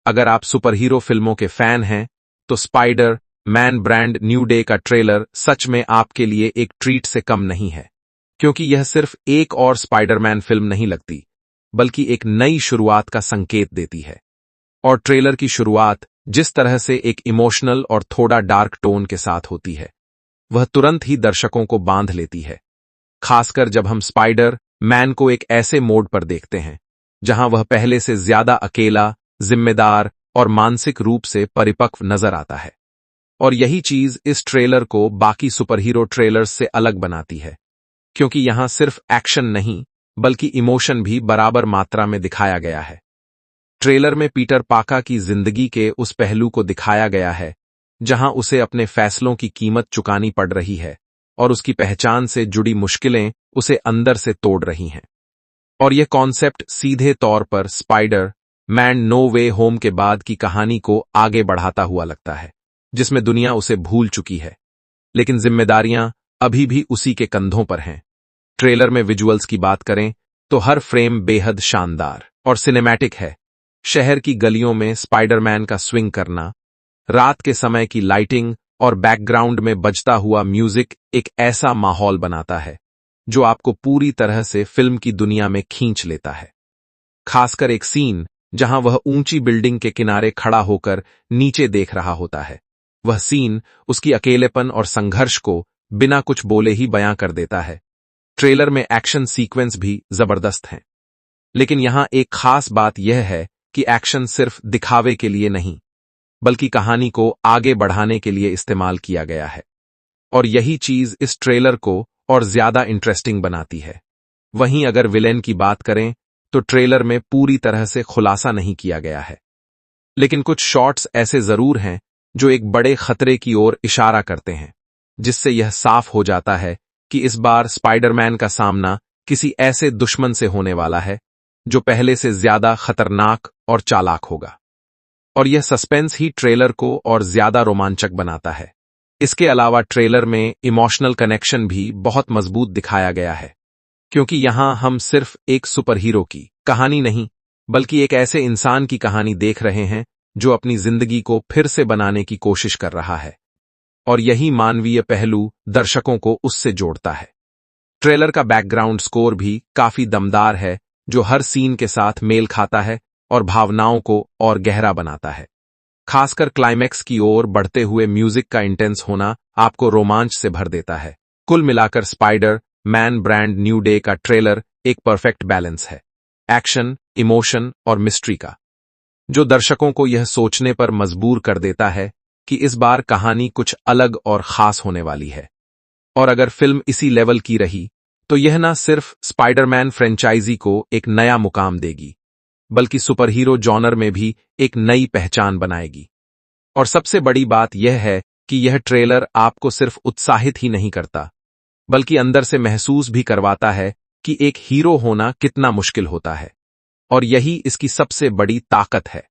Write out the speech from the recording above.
अगर आप super hero फिल्मों के फैन हैं, तो spider man brand new day का ट्रेलर सच में आपके लिए एक ट्रीट से कम नहीं है, क्योंकि यह सिर्फ एक और स्पाइडरमैन फिल्म नहीं लगती, बल्कि एक नई शुरुआत का संकेत देती है। और ट्रेलर की शुरुआत जिस तरह से एक इमोशनल और थोड़ा डार्क टोन के साथ होती है, वह तुरंत ही दर्शकों को बांध लेती है, खासकर जब हम स्पाइडर मैन को एक ऐसे मोड पर देखते हैं जहां वह पहले से ज्यादा अकेला, जिम्मेदार और मानसिक रूप से परिपक्व नजर आता है। और यही चीज इस ट्रेलर को बाकी सुपरहीरो ट्रेलर्स से अलग बनाती है, क्योंकि यहां सिर्फ एक्शन नहीं, बल्कि इमोशन भी बराबर मात्रा में दिखाया गया है। ट्रेलर में पीटर पाका की जिंदगी के उस पहलू को दिखाया गया है जहां उसे अपने फैसलों की कीमत चुकानी पड़ रही है और उसकी पहचान से जुड़ी मुश्किलें उसे अंदर से तोड़ रही हैं। और यह कॉन्सेप्ट सीधे तौर पर स्पाइडर मैन नो वे होम के बाद की कहानी को आगे बढ़ाता हुआ लगता है, जिसमें दुनिया उसे भूल चुकी है, लेकिन जिम्मेदारियां अभी भी उसी के कंधों पर हैं। ट्रेलर में विजुअल्स की बात करें तो हर फ्रेम बेहद शानदार और सिनेमैटिक है। शहर की गलियों में स्पाइडरमैन का स्विंग करना, रात के समय की लाइटिंग और बैकग्राउंड में बजता हुआ म्यूजिक एक ऐसा माहौल बनाता है जो आपको पूरी तरह से फिल्म की दुनिया में खींच लेता है। खासकर एक सीन जहां वह ऊंची बिल्डिंग के किनारे खड़ा होकर नीचे देख रहा होता है। वह सीन उसकी अकेलेपन और संघर्ष को बिना कुछ बोले ही बयां कर देता है। ट्रेलर में एक्शन सीक्वेंस भी जबरदस्त हैं, लेकिन यहां एक खास बात यह है कि एक्शन सिर्फ दिखावे के लिए नहीं, बल्कि कहानी को आगे बढ़ाने के लिए इस्तेमाल किया गया है। और यही चीज इस ट्रेलर को और ज्यादा इंटरेस्टिंग बनाती है। वहीं अगर विलेन की बात करें तो ट्रेलर में पूरी तरह से खुलासा नहीं किया गया है, लेकिन कुछ शॉट्स ऐसे जरूर हैं जो एक बड़े खतरे की ओर इशारा करते हैं, जिससे यह साफ हो जाता है कि इस बार स्पाइडरमैन का सामना किसी ऐसे दुश्मन से होने वाला है जो पहले से ज्यादा खतरनाक और चालाक होगा। और यह सस्पेंस ही ट्रेलर को और ज्यादा रोमांचक बनाता है। इसके अलावा ट्रेलर में इमोशनल कनेक्शन भी बहुत मजबूत दिखाया गया है, क्योंकि यहां हम सिर्फ एक सुपरहीरो की कहानी नहीं, बल्कि एक ऐसे इंसान की कहानी देख रहे हैं जो अपनी जिंदगी को फिर से बनाने की कोशिश कर रहा है। और यही मानवीय पहलू दर्शकों को उससे जोड़ता है। ट्रेलर का बैकग्राउंड स्कोर भी काफी दमदार है, जो हर सीन के साथ मेल खाता है और भावनाओं को और गहरा बनाता है। खासकर क्लाइमैक्स की ओर बढ़ते हुए म्यूजिक का इंटेंस होना आपको रोमांच से भर देता है। कुल मिलाकर spider man brand new day का ट्रेलर एक परफेक्ट बैलेंस है, एक्शन, इमोशन और मिस्ट्री का, जो दर्शकों को यह सोचने पर मजबूर कर देता है कि इस बार कहानी कुछ अलग और खास होने वाली है। और अगर फिल्म इसी लेवल की रही तो यह न सिर्फ स्पाइडरमैन फ्रेंचाइजी को एक नया मुकाम देगी, बल्कि सुपरहीरो जॉनर में भी एक नई पहचान बनाएगी। और सबसे बड़ी बात यह है कि यह ट्रेलर आपको सिर्फ उत्साहित ही नहीं करता, बल्कि अंदर से महसूस भी करवाता है कि एक हीरो होना कितना मुश्किल होता है। और यही इसकी सबसे बड़ी ताकत है।